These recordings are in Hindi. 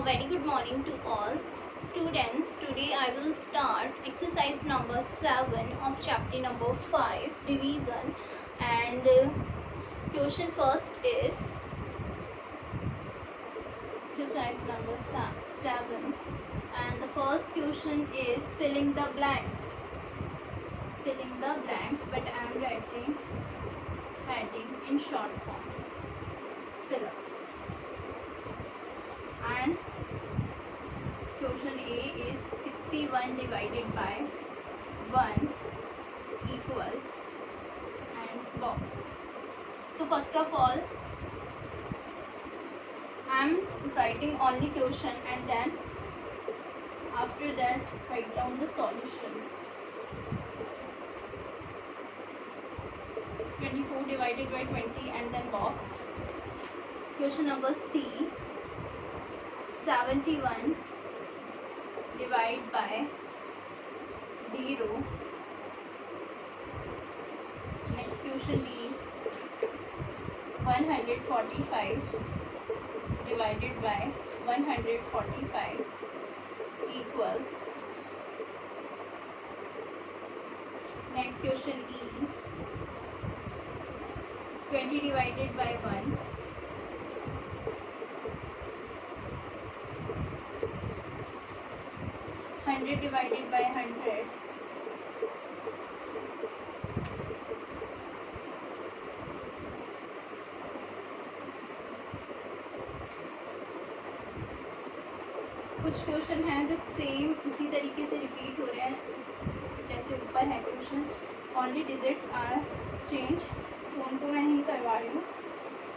very good morning to all students. Today I will start exercise number 7 of chapter number 5 division, and question first is exercise number 7, and the first question is filling the blanks, but I am writing heading in short form, fill-ups. And question A is 61 divided by 1 equal, and box. So first of all I am writing only question, and then after that write down the solution. 24 divided by 20 and then box. Question number C, 71 divided by 0. Next question D, 145 divided by 145 equal. Next question E, 20 divided by 1. 100 divided by 100. कुछ क्वेश्चन हैं जो सेम इसी तरीके से रिपीट हो रहे हैं जैसे ऊपर है question, only digits are change, so उनको मैं नहीं करवा रही हूँ,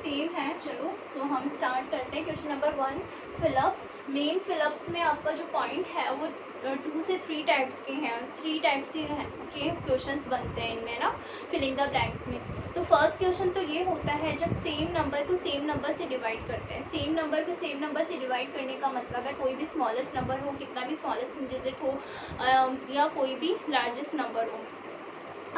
सेम है। चलो सो हम स्टार्ट करते हैं। Question number 1, fill-ups. Main fill-ups में आपका जो पॉइंट है वो 2 से 3 टाइप्स के हैं, 3 टाइप्स के क्वेश्चंस बनते हैं इनमें ना, फिलिंग द ब्लैंक्स में। तो फर्स्ट क्वेश्चन तो ये होता है जब सेम नंबर को सेम नंबर से डिवाइड करते हैं। सेम नंबर को सेम नंबर से डिवाइड करने का मतलब है कोई भी स्मॉलेस्ट नंबर हो, कितना भी स्मॉलेस्ट डिजिट हो, या कोई भी लार्जेस्ट नंबर हो,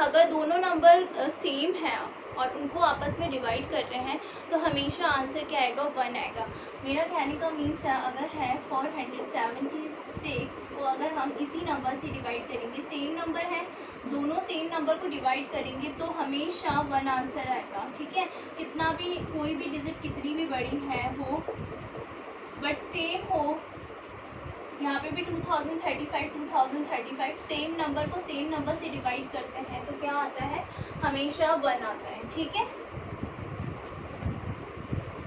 अगर दोनों नंबर सेम है और उनको आपस में डिवाइड कर रहे हैं तो हमेशा आंसर क्या आएगा, 1 आएगा। मेरा कहने का मीन्स है अगर है 476 को अगर हम इसी नंबर से डिवाइड करेंगे, सेम नंबर है, दोनों सेम नंबर को डिवाइड करेंगे तो हमेशा 1 आंसर आएगा। ठीक है, कितना भी कोई भी डिजिट कितनी भी बड़ी है हो बट सेम हो, यहाँ पे भी 2035 सेम नंबर को सेम नंबर से डिवाइड करते हैं तो क्या आता है, हमेशा 1 आता है। ठीक है।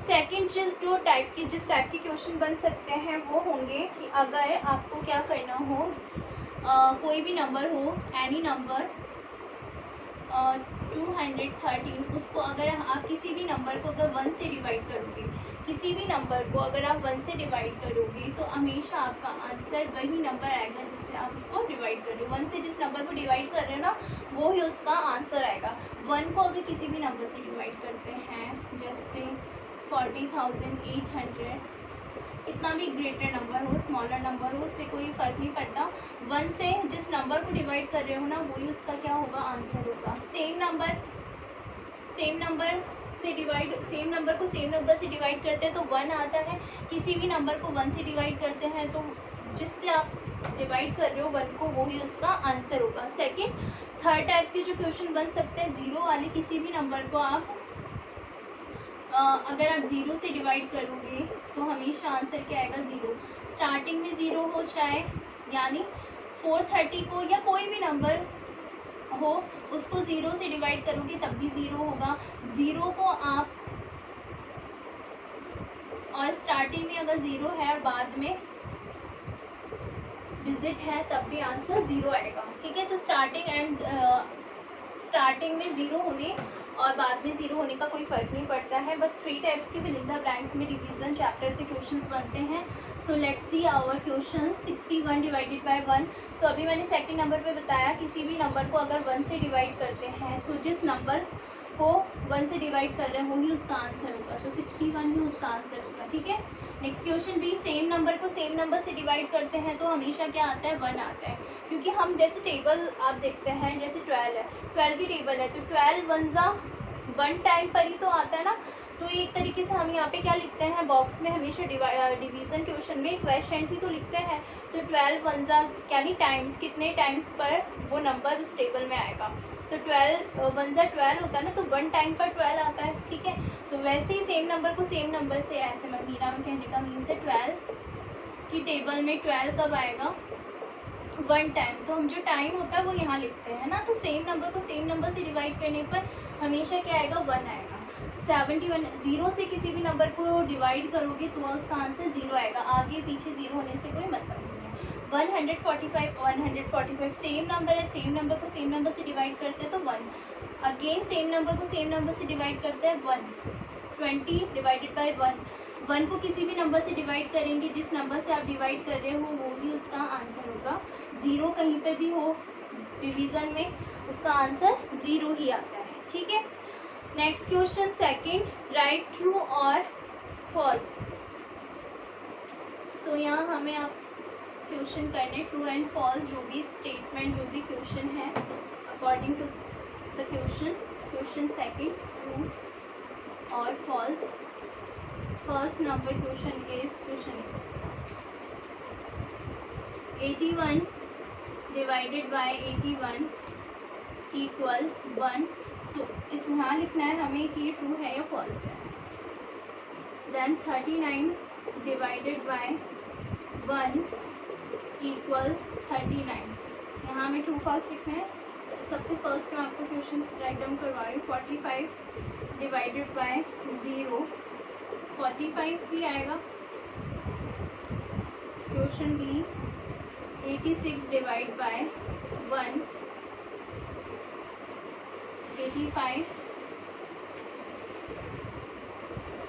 सेकंड जिस टाइप के क्वेश्चन बन सकते हैं वो होंगे कि अगर आपको क्या करना हो, कोई भी नंबर हो, एनी नंबर 213, उसको अगर आप किसी भी नंबर को अगर 1 से डिवाइड करोगे, किसी भी नंबर को अगर आप 1 से डिवाइड करोगे तो हमेशा आपका आंसर वही नंबर आएगा जिससे आप उसको डिवाइड कर रहे हो। 1 से जिस नंबर को डिवाइड कर रहे हो ना वो ही उसका आंसर आएगा। 1 को अगर किसी भी नंबर से डिवाइड करते हैं जैसे 40,800, इतना भी ग्रेटर नंबर हो, स्मॉलर नंबर हो, उससे कोई फ़र्क नहीं पड़ता। 1 से जिस नंबर को डिवाइड कर रहे हो ना वही उसका क्या होगा, आंसर होगा। सेम नंबर को सेम नंबर से डिवाइड करते हैं तो 1 आता है। किसी भी नंबर को 1 से डिवाइड करते हैं तो जिससे आप डिवाइड कर रहे हो 1 को वही उसका आंसर होगा। थर्ड टाइप के जो क्वेश्चन बन सकते हैं, 0 वाले, किसी भी नंबर को आप अगर आप 0 से डिवाइड करोगे तो हमेशा आंसर क्या आएगा, 0। स्टार्टिंग में 0 हो चाहे, यानी 430 को या कोई भी नंबर हो उसको 0 से डिवाइड करोगे तब भी 0 होगा। 0 को आप और स्टार्टिंग में अगर 0 है और बाद में डिजिट है तब भी आंसर 0 आएगा। ठीक है, तो स्टार्टिंग में 0 होने और बाद में 0 होने का कोई फ़र्क नहीं पड़ता है। बस 3 टाइप्स के फिलिंग द ब्लैंक्स में डिवीजन चैप्टर से क्वेश्चंस बनते हैं। So let's see our questions. 61 divided by 1। So अभी मैंने सेकंड नंबर पे बताया किसी भी नंबर को अगर 1 से डिवाइड करते हैं तो जिस नंबर को 1 से डिवाइड कर रहे हैं वही उसका आंसर होगा, तो 61 ही उसका आंसर होगा। ठीक है। नेक्स्ट क्वेश्चन भी, सेम नंबर को सेम नंबर से डिवाइड करते हैं तो हमेशा क्या आता है, 1 आता है। क्योंकि हम जैसे टेबल आप देखते हैं, जैसे 12 है, 12 की टेबल है तो 12 1 ज़ा वन टाइम पर ही तो आता है ना। तो एक तरीके से हम यहाँ पे क्या लिखते हैं, बॉक्स में हमेशा डिवीज़न क्वेश्चन में क्वेश्चन ही तो लिखते हैं। तो 12 वनजा यानी टाइम्स, कितने टाइम्स पर वो नंबर उस टेबल में आएगा। तो 12 वनजा 12 होता है ना, तो वन टाइम पर 12 आता है, ठीक है। तो वैसे ही सेम नंबर को सेम नंबर से ऐसे मीरा में कहने का मीन्स है 12 की टेबल में 12 कब आएगा, वन टाइम। तो हम जो टाइम होता है वो यहाँ लिखते हैं ना। तो सेम नंबर को सेम नंबर से डिवाइड करने पर हमेशा क्या आएगा, वन आएगा। 71 जीरो से किसी भी नंबर को डिवाइड करोगे तो उसका आंसर जीरो आएगा, आगे पीछे जीरो होने से कोई मतलब नहीं है। 145 सेम नंबर है, सेम नंबर को सेम नंबर से डिवाइड करते हैं तो वन। अगेन सेम नंबर को सेम नंबर से डिवाइड करते हैं, 1। 20 डिवाइडेड बाई 1, वन को किसी भी नंबर से डिवाइड करेंगे, जिस नंबर से आप डिवाइड कर रहे हो वो ही उसका आंसर होगा। ज़ीरो कहीं पे भी हो डिवीज़न में, उसका आंसर ज़ीरो ही आता है, ठीक है। Next question second, right true और फॉल्स। सो यहाँ हमें आप क्वेश्चन करने ट्रू एंड फॉल्स, जो भी स्टेटमेंट जो भी क्वेश्चन है according to the question second true और false. First number question is question 81 divided by 81 equal 1। So इस यहाँ लिखना है हमें कि ये ट्रू है या फॉल्स है। देन 39 डिवाइडेड बाय 1 इक्वल 39, यहाँ हमें ट्रू फॉल्स लिखना है। सबसे फर्स्ट मैं आपको क्वेश्चन राइट डाउन करवा रही हूँ। 45 डिवाइडेड बाय 0, 45 भी आएगा। Question B 86 divide by 1, 85।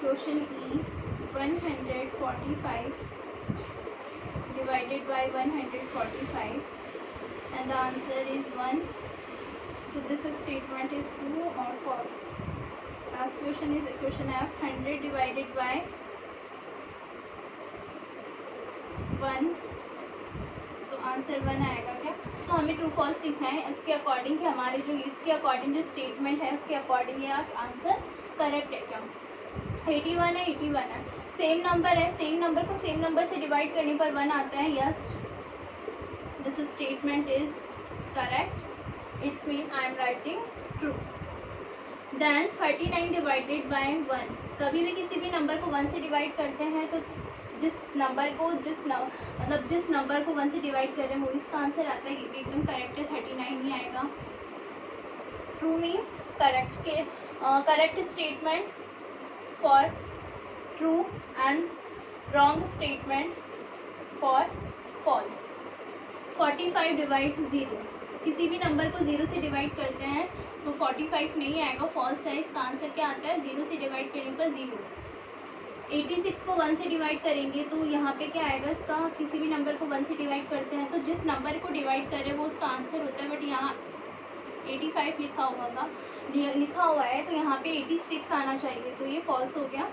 Question E 145 divided by 145 and the answer is 1. So this statement is true or false. Last question is question F, 100 divided by 1. So answer 1 आएगा क्या। So हमें ट्रू फॉल्स लिखना है इसके अकॉर्डिंग कि हमारे जो इसके अकॉर्डिंग जो स्टेटमेंट है उसके अकॉर्डिंग ये आंसर करेक्ट है क्या। 81 है, 81 है, सेम नंबर है, सेम नंबर को सेम नंबर से डिवाइड करने पर 1 आता है। Yes, this statement is correct, it's mean I am writing true. Then 39 divided by 1, कभी भी किसी भी नंबर को 1 से डिवाइड करते हैं तो जिस नंबर को जिस नंबर को 1 से डिवाइड कर रहे हो इसका आंसर आता है। ये भी एकदम करेक्ट है, 39 ही आएगा। ट्रू मीन्स करेक्ट के correct statement for true and wrong statement for false. 45 divide 0, किसी भी नंबर को 0 से डिवाइड करते हैं तो 45 नहीं आएगा, फॉल्स है। इसका आंसर क्या आता है, 0 से डिवाइड करने पर 0। 86 को 1 से डिवाइड करेंगे तो यहाँ पे क्या आएगा, इसका किसी भी नंबर को 1 से डिवाइड करते हैं तो जिस नंबर को डिवाइड कर रहे हैं वो उसका आंसर होता है। बट यहाँ 85 लिखा हुआ है तो यहाँ पे 86 आना चाहिए, तो ये फॉल्स हो गया।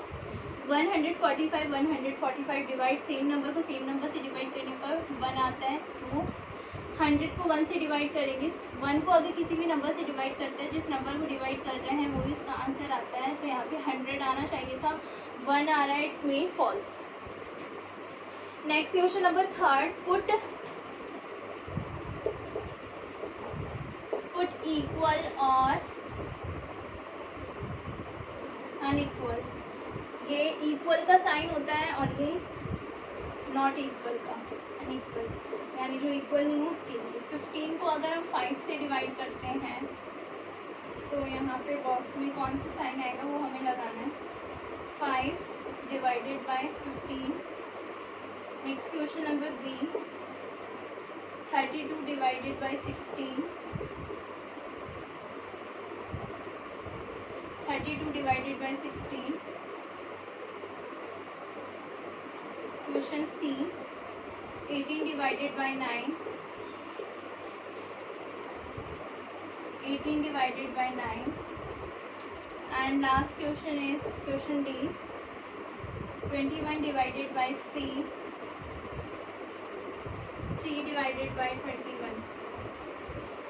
145 डिवाइड, सेम नंबर को सेम नंबर से डिवाइड करने पर 1 आता है, ट्रू। 100 को 1 से डिवाइड करेंगे, 1 को अगर किसी भी नंबर से डिवाइड करते हैं जिस नंबर को डिवाइड कर रहे हैं वो इसका आंसर आता है। तो यहाँ पे 100 आना चाहिए था, 1 आ रहा है, it's mean false. Next question number third, put equal और अनइक्वल। ये इक्वल का साइन होता है और ये नॉट इक्वल का अनइक्वल, यानी जो इक्वल नहीं हो उसके लिए। 15 को अगर हम 5 से डिवाइड करते हैं तो यहाँ पे बॉक्स में कौन सा साइन आएगा वो हमें लगाना है, 5 divided by 15। Next question number B 32 divided by 16, 32 divided by 16. Question C 18 divided by 9, 18 divided by 9. And last question is question D 21 divided by 3, 3 divided by 21.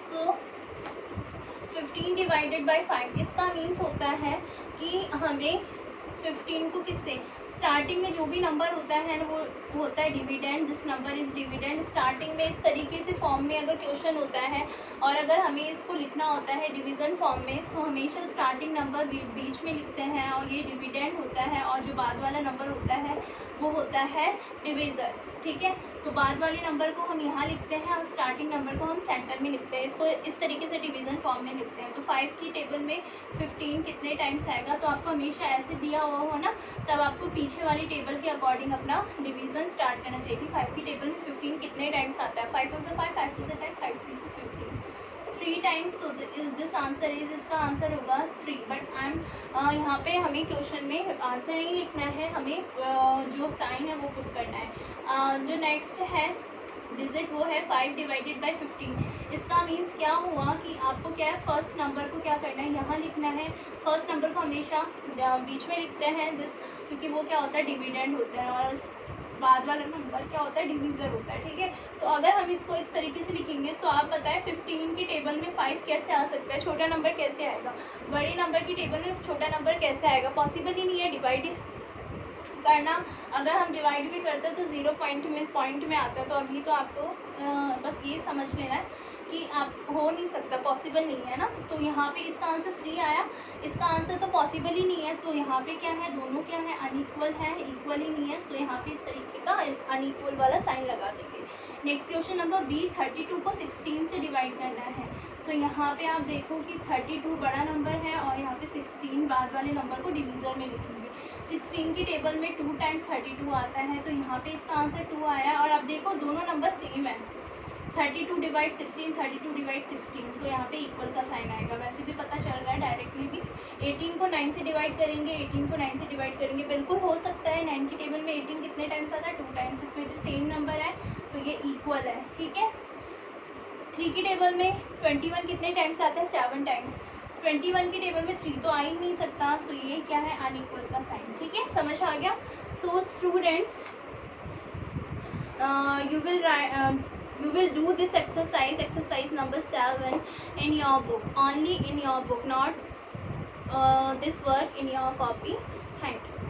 So 15 divided by 5, इसका मीन्स होता है कि हमें 15 को किससे, स्टार्टिंग में जो भी नंबर होता है ना वो होता है dividend, this number is dividend. Starting में इस तरीके से फॉर्म में अगर क्वेश्चन होता है और अगर हमें इसको लिखना होता है डिवीज़न फॉर्म में, सो हमेशा स्टार्टिंग नंबर बीच में लिखते हैं और ये डिविडेंड होता है, और जो बाद वाला नंबर होता है वो होता है डिवीज़र, ठीक है। तो बाद वाले नंबर को हम यहाँ लिखते हैं और स्टार्टिंग नंबर को हम सेंटर में लिखते हैं, इसको इस तरीके से डिवीज़न फॉर्म में लिखते हैं। तो 5 की टेबल में 15 कितने टाइम्स आएगा, तो आपको हमेशा ऐसे दिया हुआ हो ना, तब आपको पीछे वाली टेबल के अकॉर्डिंग अपना डिवीज़न स्टार्ट करना चाहिए कि 5 की टेबल में 15 कितने टाइम्स आता है। 5 2 5, 5 2 10, 5 3 15, 3 times. So this answer is, इसका आंसर होगा 3। बट आई एम यहाँ पे हमें क्वेश्चन में आंसर नहीं लिखना है, हमें जो साइन है वो पुट करना है। जो नेक्स्ट है डिजिट वो है 5 डिवाइडेड बाई 15। इसका मीन्स क्या हुआ कि आपको क्या है, फर्स्ट नंबर को क्या करना है, यहाँ लिखना है। फर्स्ट नंबर को हमेशा बीच में लिखते हैं दिस, क्योंकि वो क्या होता है डिविडेंड होता है, और बाद वाला नंबर क्या होता है डिवीज़र होता है, ठीक है। तो अगर हम इसको इस तरीके से लिखेंगे, सो आप बताएं 15 की टेबल में 5 कैसे आ सकता है, छोटा नंबर कैसे आएगा, बड़े नंबर की टेबल में छोटा नंबर कैसे आएगा, पॉसिबल ही नहीं है डिवाइड करना। अगर हम डिवाइड भी करते हैं तो 0 पॉइंट में आता है। तो अभी तो आपको बस ये समझ लेना है कि आप हो नहीं सकता, पॉसिबल नहीं है ना। तो यहाँ पे इसका आंसर 3 आया, इसका आंसर तो पॉसिबल ही नहीं है। तो यहाँ पे क्या है, दोनों क्या है, अनइक्वल है, इक्वल ही नहीं है। सो यहाँ पे इस तरीके का अनइक्वल वाला साइन लगा देंगे। नेक्स्ट क्वेश्चन नंबर बी, 32 को 16 से डिवाइड करना है। सो यहाँ पे आप देखो कि 32 बड़ा नंबर है और यहाँ पे 16 बाद वाले नंबर को डिवीज़र में लिखेंगे। 16 की टेबल में 2 टाइम्स 32 आता है, तो यहाँ पे इसका आंसर 2 आया। और आप देखो दोनों नंबर सेम है, 32 डिवाइड 16, 32 डिवाइड 16, तो यहाँ पे इक्वल का साइन आएगा। वैसे भी पता चल रहा है डायरेक्टली भी। 18 को 9 से डिवाइड करेंगे, 18 को 9 से डिवाइड करेंगे, बिल्कुल हो सकता है। 9 की टेबल में 18 कितने टाइम्स आता है, 2 टाइम्स, इसमें भी सेम नंबर है तो ये इक्वल है, ठीक है। 3 की टेबल में 21 कितने टाइम्स आता है, 7 टाइम्स। 21 की टेबल में 3 तो आ ही नहीं सकता, सो ये क्या है, अनइक्वल का साइन, ठीक है, समझ आ गया। So students, you will do this exercise number 7 in your book, only in your book, not this work in your copy. Thank you.